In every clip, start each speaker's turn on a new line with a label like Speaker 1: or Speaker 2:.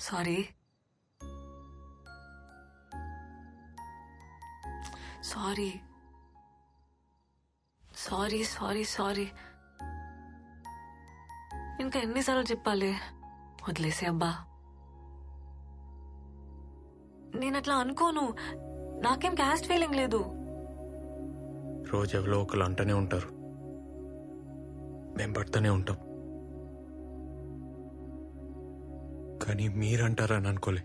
Speaker 1: Sorry sorry sorry sorry sorry ఇంకా ఎన్నిసార్లు చెప్పాలి? వదిలేసే అబ్బా. నేను అట్లా అనుకోను. నాకేం క్యాస్ట్ ఫీలింగ్ లేదు.
Speaker 2: రోజు ఎవరో ఒకరు అంటూనే ఉంటారు, మేం పడుతూనే ఉంటాం. కానీ మీరంటారని అనుకోలే.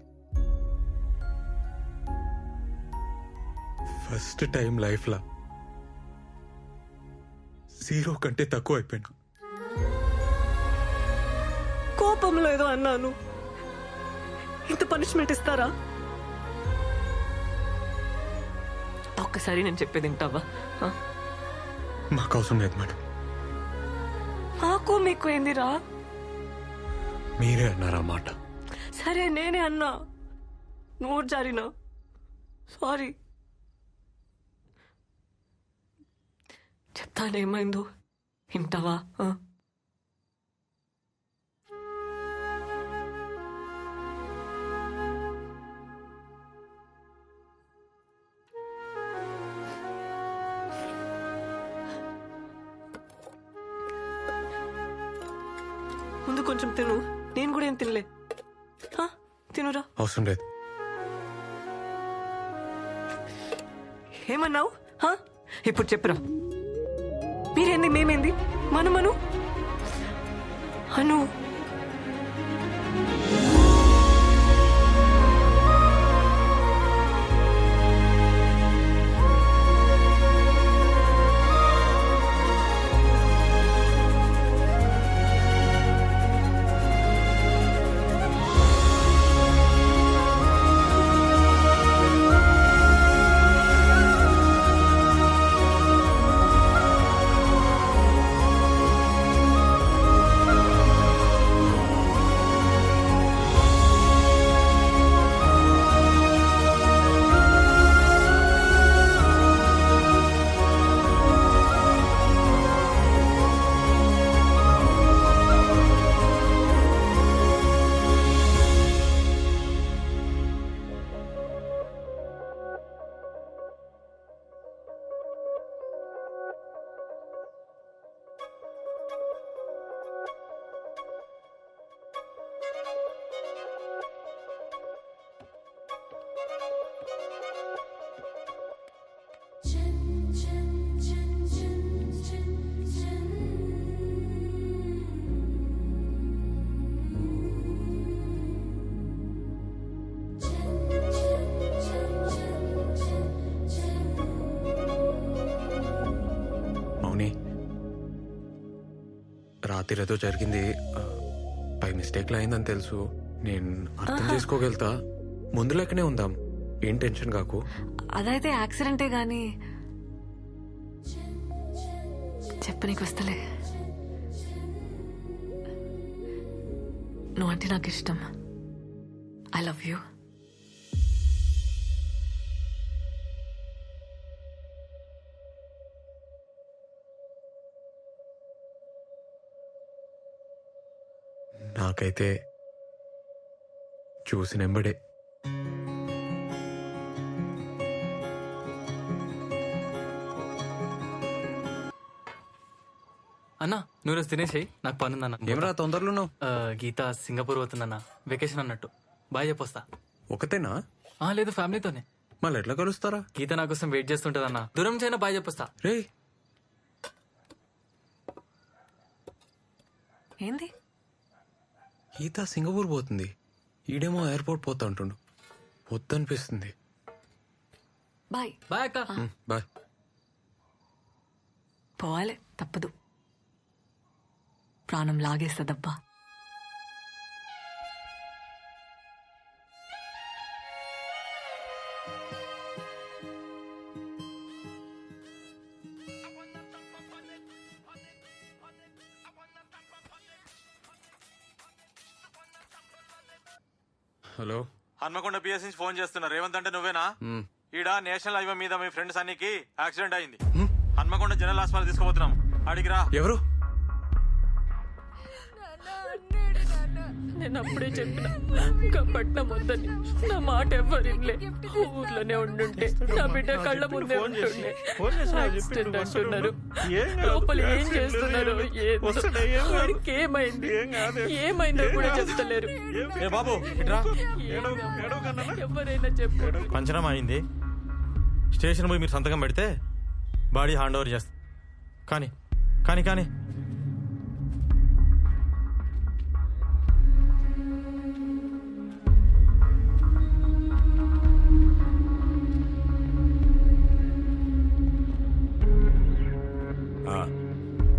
Speaker 2: ఫస్ట్ టైం లైఫ్లో 0 కంటే తక్కువ అయిపోయినా.
Speaker 1: కోపంలో ఏదో అన్నాను. ఇంత పనిష్మెంట్ ఇస్తారా? ఒక్కసారి నేను చెప్పేది వింటావా?
Speaker 2: మాకు అవసరం లేదు మేడం.
Speaker 1: మాకు మీకు ఏందిరా?
Speaker 2: మీరే అన్నారా మాట.
Speaker 1: సరే నేనే అన్నా, నోరు జారినా. సారీ. చెప్తానేమైందో వింటావా? ముందు కొంచెం తిను. నేను కూడా ఏం తినలే. తినురా.
Speaker 2: అవసరం లేదు.
Speaker 1: ఏమన్నావు? ఇప్పుడు చెప్పురా. మీరేంది మేమేంది? మను అను.
Speaker 2: రాత్రి ఏదో జరిగింది, బై మిస్టేక్లో అయిందని తెలుసు. నేను అర్థం చేసుకోగలుగుతా. ముందు లెక్కనే ఉందాం, ఏం టెన్షన్ కాకు.
Speaker 1: అదైతే యాక్సిడెంటే గాని చెప్పనీకి వస్తలే. నువ్వంటే నాకు ఇష్టం. I love you.
Speaker 2: నాకైతే చూసినెంబడే
Speaker 3: అన్నా, నువ్వు రోజు తినేసేయి, నాకు పని ఉందన్న.
Speaker 2: ఏమరా తొందరలో?
Speaker 3: గీత సింగపూర్ పోతుందన్న, వెకేషన్ అన్నట్టు. బాయ్ చెప్పొస్తా.
Speaker 2: ఒకతేనా?
Speaker 3: లేదు, ఫ్యామిలీతోనే.
Speaker 2: మళ్ళీ ఎట్లా కలుస్తారా?
Speaker 3: గీత నా కోసం వెయిట్ చేస్తుంటదన్న. దూరం చైనా బాయ్ చెప్పొస్తా.
Speaker 2: రే
Speaker 1: ఏంది?
Speaker 2: గీత సింగపూర్ పోతుంది, ఈడేమో ఎయిర్పోర్ట్ పోతా అంటుండు. వద్దనిపిస్తుంది.
Speaker 1: బాయ్.
Speaker 3: బాయ్ అక్క.
Speaker 2: బాయ్.
Speaker 1: పోవాలి, తప్పదు. ప్రాణం లాగేస్తుందబ్బా.
Speaker 2: హలో,
Speaker 4: హన్మకొండ పిఎస్ నుంచి ఫోన్ చేస్తున్నా. రేవంత్ అంటే నువ్వేనా? ఈడ నేషనల్ హైవే మీద మీ ఫ్రెండ్ సన్నీకి యాక్సిడెంట్ అయింది. హన్మకొండ జనరల్ హాస్పిటల్ తీసుకుపోతున్నాం. అడిగిరా.
Speaker 2: ఎవరు?
Speaker 5: నేను అప్పుడే చెప్పిన ఇంకా పట్నం వద్దని. నా మాట ఎవ్వరిలే. ఊర్లోనే ఉండుంటే నా బిడ్డ కళ్ళ ముందే ఉంటుండే. యాక్సిడెంట్ అంటున్నారు. లోపల ఏం చేస్తున్నారు, వాడికి ఏమైంది, ఏమైందో కూడా చెప్తలేరు.
Speaker 4: బాబు ఇట్రా.
Speaker 5: ఎవరైనా చెప్పారు.
Speaker 4: పంచనం అయింది. స్టేషన్ పోయి మీరు సంతకం పెడితే బాడీ హ్యాండ్ ఓవర్ చేస్తా. కానీ కానీ కానీ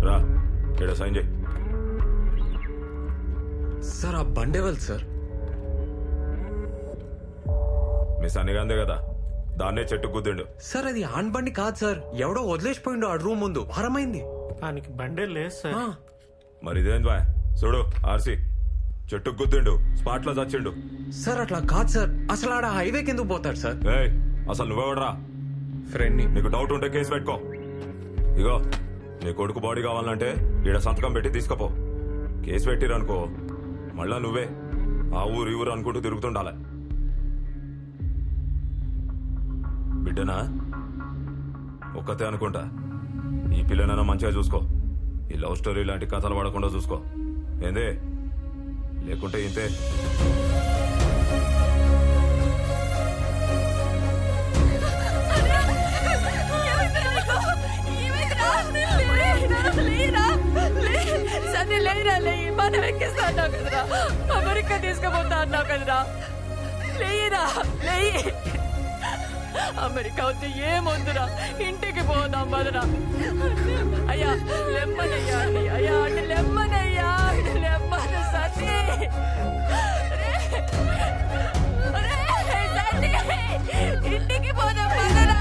Speaker 6: రా ఇక్కడ సైన్ చేయి.
Speaker 2: సార్ ఆ బండేవల్ సార్.
Speaker 6: మీ సన్నిగాందే కదా, దాన్నే చెట్టు గుద్దిండు.
Speaker 2: సార్ అది ఆన్ బండి కాదు సార్, ఎవడో వదిలేసిపోయిండు ఆ రూమ్ ముందు. వారమైంది.
Speaker 4: దానికి బండే లేదు సార్.
Speaker 6: మరి ఇదేం బాయ్ చూడు, ఆర్సీ చెట్టు గుద్దిండు, స్పాట్ లో చచ్చిండు.
Speaker 2: సార్ అట్లా కాదు సార్, అసలు ఆడ హైవే కిందకు పోతాడు సార్.
Speaker 6: ఏయ్ అసలు నువ్వెవడరా?
Speaker 2: ఫ్రెండ్.
Speaker 6: నీకు డౌట్ ఉంటే కేసు పెట్టుకో. ఇగో నీ కొడుకు బాడీ కావాలంటే ఈడ సంతకం పెట్టి తీసుకపో. కేసు పెట్టిరనుకో మళ్ళా నువ్వే ఆ ఊరు ఈ ఊరు అనుకుంటూ తిరుగుతుండాలి. బిడ్డనా ఒక్కతే అనుకుంటా. ఈ పిల్లనైనా మంచిగా చూసుకో. ఈ లవ్ స్టోరీ లాంటి కథలు పడకుండా చూసుకో. ఏందే లేకుంటే ఇంతే.
Speaker 5: మనం ఎక్కిస్తా అన్నావు కదరా, అమెరికా తీసుకుపోతా అన్నావు కదరా. లేరా లేయి. అమెరికా వద్దు, ఏమొద్దురా, ఇంటికి పోదాం బదరా. అయ్యా లెమ్మనయ్యా, అయ్యా అంటే లెమ్మనయ్యా, లెమ్మన సతీ. ఇంటికి పోదాం బదరా.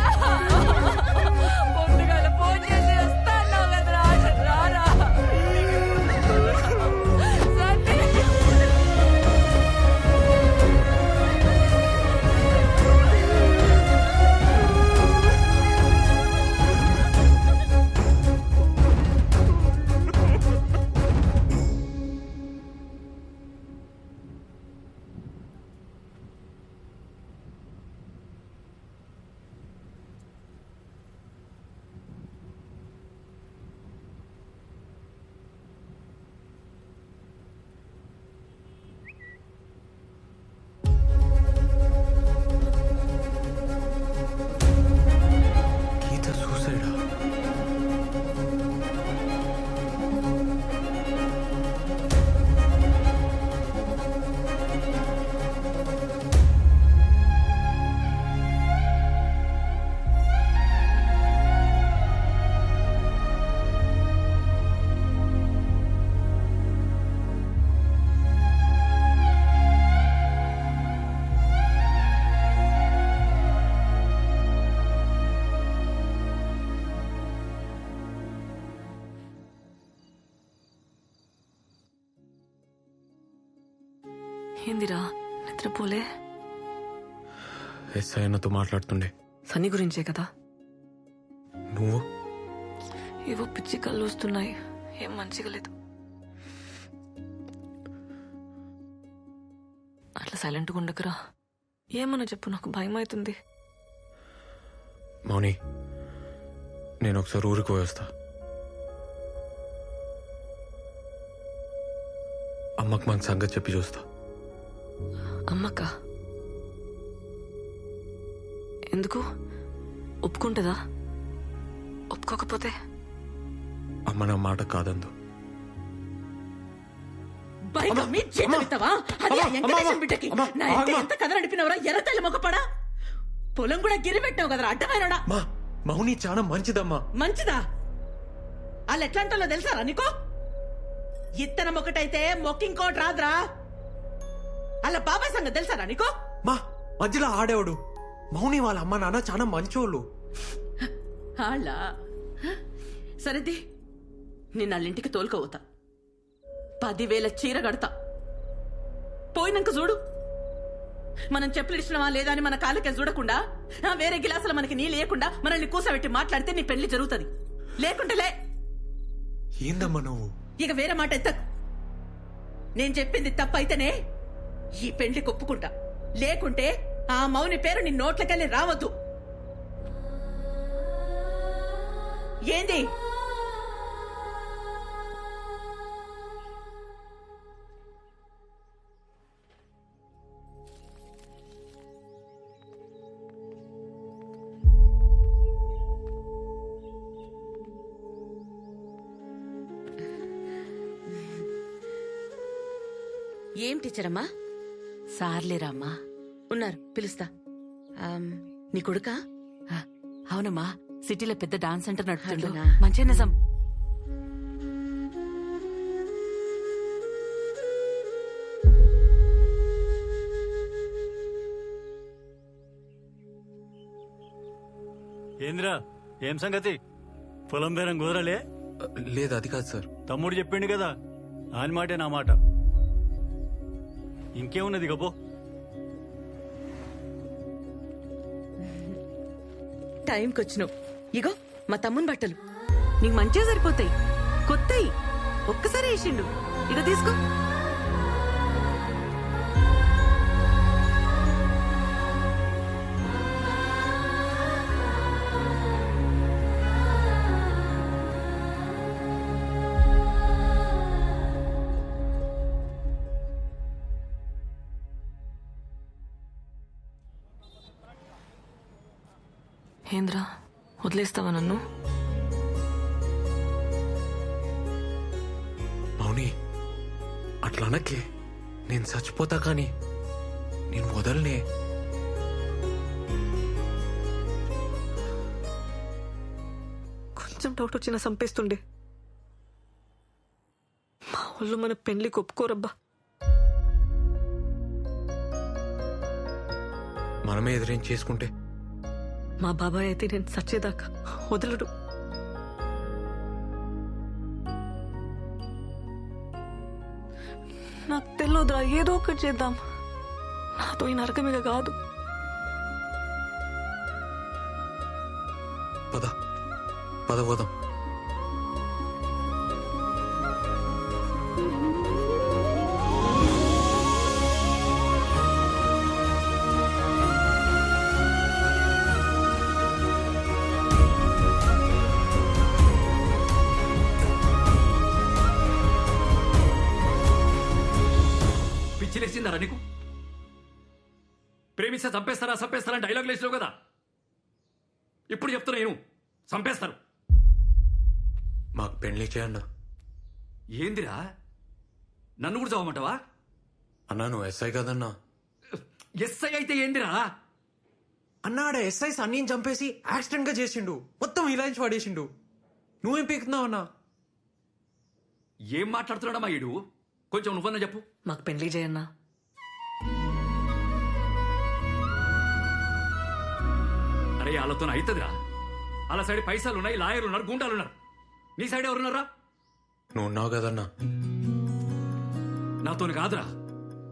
Speaker 5: పొద్దుగాల ఫోన్ చేసి వస్తా అన్నావు కదరా, రారా. ఏందిరా నిద్రపోలే?
Speaker 2: ఎస్ఐ అన్నతో మాట్లాడుతుండే.
Speaker 1: సన్నీ గురించే కదా.
Speaker 2: నువ్వు
Speaker 1: ఏవో పిచ్చి కళ్ళు వస్తున్నాయి, ఏం మంచిగా లేదు. అట్లా సైలెంట్గా ఉండకురా. ఏమన్నా చెప్పు, నాకు భయం అవుతుంది.
Speaker 2: మౌని, నేను ఒకసారి ఊరికి పోయేస్తా. అమ్మకు మన సంగతి చెప్పి చూస్తా.
Speaker 1: అమ్మక్క ఎందుకు ఒప్పుకుంటుందా? ఒప్పుకోకపోతే?
Speaker 2: అమ్మ నా మాట కాదందు.
Speaker 5: పొలం కూడా గిరి పెట్టావు కదరా అడ్డమైనడా.
Speaker 2: మౌని చాలా మంచిదమ్మా.
Speaker 5: మంచిదా? వాళ్ళు ఎట్లా అంటాలో తెలుసారా నీకో? ఇత్తనం ఒకటైతే మొక్కింకోటి రాదురా. అలా బాబాయ్ సంగతి తెలుసారా నీకో?
Speaker 2: మా మధ్యలో ఆడేవాడు. మౌని వాళ్ళ అమ్మ నాన్న చాలా మంచోళ్ళు.
Speaker 5: అలా సరేది, నేను వాళ్ళింటికి తోలుకోపోతా. 10,000 చీర కడతా. పోయినాక చూడు, మనం చెప్పులు ఇచ్చినవా లేదా అని మన కాళ్ళకే చూడకుండా వేరే గిలాసులు మనకి నీ లేకుండా మనల్ని కూసబెట్టి మాట్లాడితే నీ పెళ్లి జరుగుతుంది. లేకుంటే లే.
Speaker 2: ఏందమ్మా నువ్వు?
Speaker 5: ఇక వేరే మాట ఎత్త. నేను చెప్పింది తప్పైతేనే ఈ పెళ్లి ఒప్పుకుంటా, లేకుంటే ఆ మౌని పేరు నీ నోట్లకెళ్ళి రావద్దు. ఏంది? ఏం టీచర్ అమ్మా?
Speaker 7: సార్లేరామ్మా.
Speaker 5: ఉన్నారు, పిలుస్తా. నీ కొడుకా?
Speaker 7: అవునమ్మా, సిటీలో పెద్ద డాన్స్ సెంటర్ నడుపుతుండు.
Speaker 5: అట్లనా?
Speaker 7: మంచి నిజం.
Speaker 8: ఏంద్రా, ఏం సంగతి? పొలం బేరం కుదరలే?
Speaker 2: లేదు, అది కాదు సార్.
Speaker 8: తమ్ముడు చెప్పిండు కదా, ఆయన మాటే నా మాట. ఇంకేమున్నది గబో?
Speaker 5: టైంకి వచ్చినావు. ఇగో మా తమ్ముని బట్టలు.
Speaker 7: నీకు మంచిగా సరిపోతాయి, కొత్తయి. ఒక్కసారి వేసిండు. ఇక తీసుకో.
Speaker 1: ఏంద్రా, వదిలేస్తావా నన్ను?
Speaker 2: మౌని, అట్లా అనకే. నేను చచ్చిపోతా కానీ నేను వదలనే.
Speaker 1: కొంచెం డౌట్ వచ్చినా చంపేస్తుండే. మా వాళ్ళు మన పెళ్లికి ఒప్పుకోరబ్బా.
Speaker 2: మనమే ఎదురేం చేసుకుంటే
Speaker 1: మా బాబాయ్ అయితే నేను చచ్చేదాకా వదలడు. నాకు తెలియదురా, ఏదో ఒకటి చేద్దాం. నాతో ఈ నరకమిగ కాదు.
Speaker 2: పద పద పోదాం.
Speaker 9: పిచ్చిలేసిందారా నీకు? ప్రేమిస్తే చంపేస్తారని డైలాగ్ లేచినావు కదా. ఇప్పుడు చెప్తున్నా నేను, చంపేస్తారు.
Speaker 2: మాకు పెళ్లి చేయన్న.
Speaker 9: ఏందిరా, నన్ను కూడా చదవమంటావా?
Speaker 2: అన్నా, నువ్వు ఎస్ఐ కదన్నా.
Speaker 9: ఎస్ఐ అయితే ఏందిరా?
Speaker 2: అన్నాడ ఎస్ఐ సన్నీని చంపేసి యాక్సిడెంట్ గా చేసిండు. మొత్తం ఇలాంటి పడేసిండు. నువ్వేం పీకుతున్నావు అన్నా?
Speaker 9: ఏం మాట్లాడుతున్నాడమ్మా ఈడు? కొంచెం నువ్వన్నా చెప్పు.
Speaker 1: మాకు పెళ్లి చేయన్నా.
Speaker 9: అరే, వాళ్ళతో అవుతుందిరా. వాళ్ళ సైడ్ పైసలు ఉన్నాయి, లాయర్లు ఉన్నారు, గుండాలు ఉన్నారు. నీ సైడ్ ఎవరున్నారా?
Speaker 2: నువ్వు ఉన్నావు కదన్నా.
Speaker 9: నాతోని కాదురా,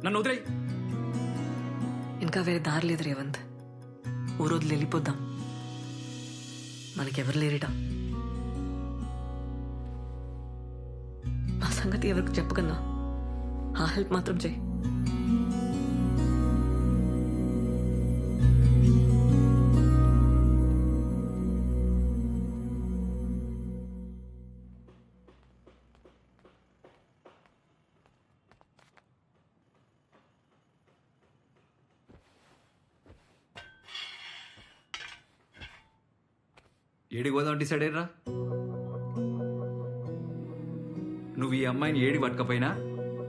Speaker 9: నన్ను వదిలేయ్.
Speaker 1: ఇంకా వేరే దారి లేదు రేవంత్. ఊరోజులు వెళ్ళిపోద్దాం. మనకెవరు లేరిట. మా సంగతి ఎవరికి చెప్పకన్నా ఆ హెల్ప్ మాత్రం చేయి.
Speaker 9: ఏడికి పోదాం డిసైడ్ అయ్యరా? నువ్వు ఈ అమ్మాయిని ఏడి పట్టకపోయినా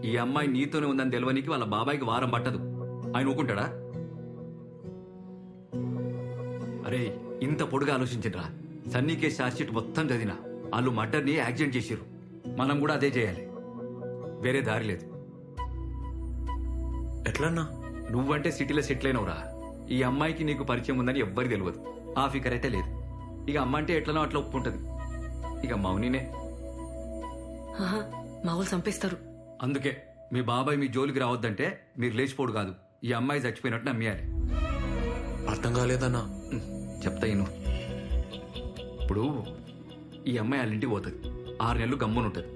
Speaker 9: ఈ అమ్మాయి నీతోనే ఉందని తెలవనికి వాళ్ళ బాబాయికి వారం పట్టదు. ఆయన ఊకుంటాడా? అరే, ఇంత పొడుగా ఆలోచించరా. సన్నీ కేసు ఛార్జ్షీట్ మొత్తం చదివినా వాళ్ళు మర్డర్ని యాక్సిడెంట్ చేసిర్రు. మనం కూడా అదే చేయాలి, వేరే దారి లేదు.
Speaker 2: ఎట్లన్నా?
Speaker 9: నువ్వంటే సిటీలో సెటిల్ అయినవురా. ఈ అమ్మాయికి నీకు పరిచయం ఉందని ఎవ్వరికి తెలియదు. ఆ ఫికర్ అయితే లేదు. ఇక అమ్మ అంటే ఎట్లనో అట్లా ఒప్పుకుంటది. ఇక మౌనినే.
Speaker 1: ఆహా, మా వాళ్ళు చంపేస్తారు.
Speaker 9: అందుకే మీ బాబాయ్ మీ జోలికి రావద్దంటే మీరు లేచిపోడు కాదు, ఈ అమ్మాయి చచ్చిపోయినట్టు నమ్మేయాలి.
Speaker 2: అర్థం కాలేదన్నా.
Speaker 9: చెప్తా ఇను. ఇప్పుడు ఈ అమ్మాయి వాళ్ళ ఇంటికి పోతుంది, 6 నెలలు గమ్మున ఉంటుంది.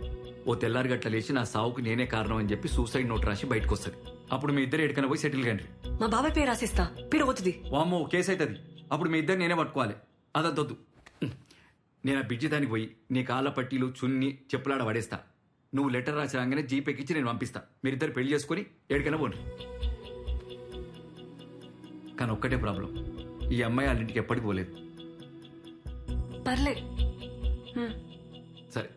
Speaker 9: ఓ తెల్లారి గట్ల లేచి నా సావుకు నేనే కారణం అని చెప్పి సూసైడ్ నోట్ రాసి బయటకు వస్తుంది. అప్పుడు మీ ఇద్దరు ఎక్కడికైనా పోయి సెటిల్ కండి.
Speaker 1: మా బాబాయ్ పేరు రాసిస్తా, పేరు అవుతుంది.
Speaker 9: వామ్మో కేసు అవుతుంది. అప్పుడు మీ ఇద్దరు నేనే పట్టుకోవాలి. అదొద్దు. నేను ఆ బిడ్జి దానికి పోయి నీ కాళ్ళ పట్టీలు చున్ని చెప్పులాడ పడేస్తా. నువ్వు లెటర్ రాసి రాగానే జీపేకిచ్చి నేను పంపిస్తా. మీరిద్దరు పెళ్లి చేసుకుని ఎక్కడికైనా పోండి. కానీ ఒక్కటే ప్రాబ్లం, ఈ అమ్మాయి వాళ్ళ ఇంటికి ఎప్పటికి పోలేదు.
Speaker 1: పర్లే.
Speaker 9: సరే,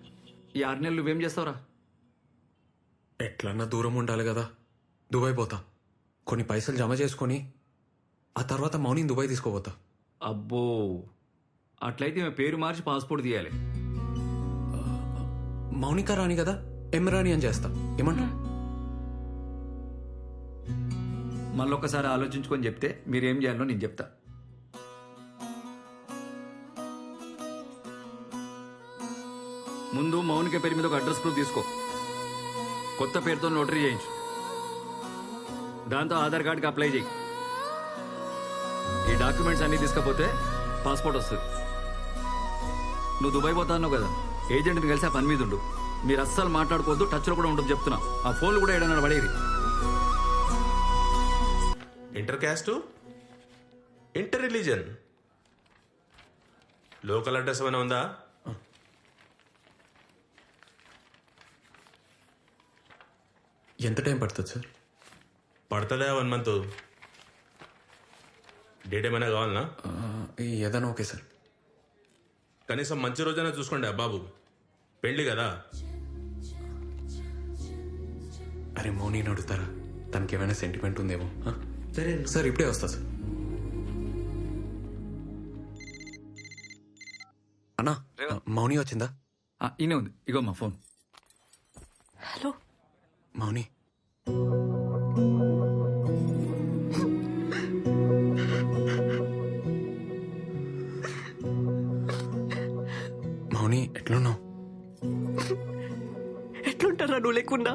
Speaker 9: ఈ 6 నెలలు నువ్వేం చేస్తావురా?
Speaker 2: ఎట్లన్నా దూరం ఉండాలి కదా. దుబాయ్ పోతా, కొన్ని పైసలు జమ చేసుకొని ఆ తర్వాత మౌనిని దుబాయ్ తీసుకోపోతా.
Speaker 9: అబ్బో, అట్లయితే మేము పేరు మార్చి పాస్పోర్ట్ తీయాలి.
Speaker 2: మౌనిక రాణి కదా, ఎమ్రాని అని చేస్తా. ఏమంటా?
Speaker 9: మళ్ళొక్కసారి ఆలోచించుకొని చెప్తే మీరేం చేయాలో నేను చెప్తా. ముందు మౌనిక పేరు మీద ఒక అడ్రస్ ప్రూఫ్ తీసుకో. కొత్త పేరుతో నోటరీ చేయించు. దాంతో ఆధార్ కార్డుకి అప్లై చేయి. ఈ డాక్యుమెంట్స్ అన్ని తీసుకపోతే పాస్పోర్ట్ వస్తుంది. నువ్వు దుబాయ్ పోతా అన్నావు కదా, ఏజెంట్ని కలిసి ఆ పని మీద ఉండు. మీరు అస్సలు మాట్లాడుకోవద్దు, టచ్లో కూడా ఉండదు చెప్తున్నా. ఆ ఫోన్లు కూడా ఏడన్నా పడేది.
Speaker 10: Inter caste, inter religion, local address ఏమైనా ఉందా?
Speaker 2: ఎంత టైం పడుతుంది సార్?
Speaker 10: పడుతుందా 1 month? డేట్ ఏమైనా కావాలనా?
Speaker 2: ఏదైనా ఓకే సార్.
Speaker 10: కనీసం మంచి రోజైనా చూసుకోండి బాబు, పెళ్ళి కదా.
Speaker 2: అరే మౌనిని అడుగుతారా? తనకి ఏమైనా సెంటిమెంట్ ఉందేమో. సరే సార్, ఇప్పుడే వస్తా సార్. అన్నా, మౌని వచ్చిందా?
Speaker 9: ఈయనే ఉంది, ఇగో మా ఫోన్.
Speaker 1: హలో
Speaker 2: మౌని, మౌని ఎట్లున్నావు?
Speaker 1: ఎట్లుంటారా నువ్వు లేకున్నా?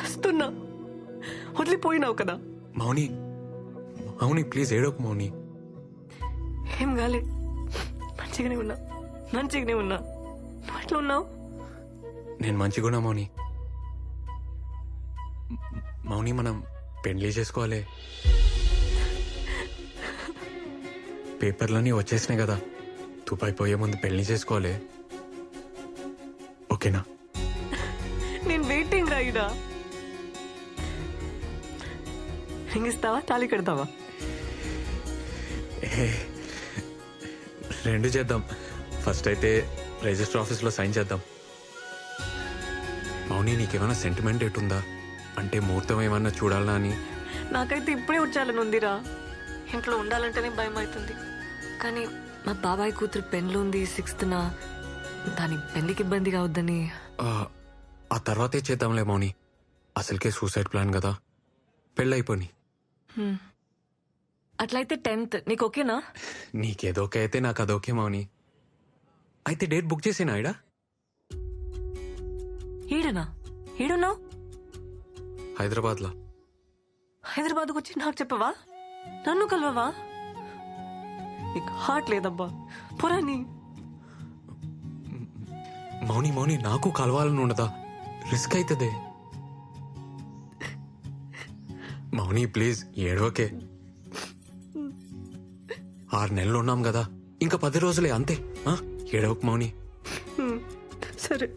Speaker 1: వస్తున్నా, వదిలిపోయినావు కదా.
Speaker 2: మౌని, మౌని ప్లీజ్ ఏడోకు మౌని.
Speaker 1: ఏం కాలే, మంచిగానే ఉన్నా. నువ్వు ఎట్లా ఉన్నావు?
Speaker 2: నేను మంచిగున్నా మౌని. మౌని, మనం పెళ్లి చేసుకోవాలి. పేపర్లన్నీ వచ్చేసినాయి కదా, దుబాయ్ పోయే ముందు పెళ్లి చేసుకోవాలి. ఓకేనా?
Speaker 1: నేను వెయిటింగ్ రాయిడా. రింగ్ ఇస్తావా, తాళి కడతావా?
Speaker 2: రెండు చేద్దాం. ఫస్ట్ అయితే రిజిస్టర్ ఆఫీస్లో సైన్ చేద్దాం. మౌని, నీకేమైనా సెంటిమెంట్ ఎటుందా? అంటే ముహూర్తం ఏమన్నా చూడాలా అని.
Speaker 1: నాకైతే ఇప్పుడే వచ్చాలని ఉందిరా. ఇంట్లో ఉండాలంటేనే భయం అవుతుంది. కానీ మా బాబాయ్ కూతురు పెళ్ళి ఉంది 6th. దాని పెళ్లికి ఇబ్బంది కావద్దని.
Speaker 2: ఆ తర్వాతే చేద్దాంలే మౌని. అసలుకే సూసైడ్ ప్లాన్ కదా, పెళ్ళైపోని.
Speaker 1: అట్లయితే 10th నీకు ఓకేనా?
Speaker 2: నీకేదోకే అయితే నాకు అదోకే మౌని. అయితే డేట్ బుక్ చేసేనా? ఈడా
Speaker 1: ఈడనా? ఈడున్నావు?
Speaker 2: హైదరాబాద్లో.
Speaker 1: హైదరాబాద్కు వచ్చి నాకు చెప్పవా? నన్ను కలవవా? నీకు హార్ట్ లేదబ్బా, పురాణి.
Speaker 2: మౌని, నాకు కలవాలని ఉండదా? రిస్క్ అవుతుంది మౌని. ప్లీజ్ ఏడవకే. 6 నెలలు ఉన్నాం కదా, ఇంకా 10 రోజులే అంతే. ఏడవకు మౌని.
Speaker 1: సరే.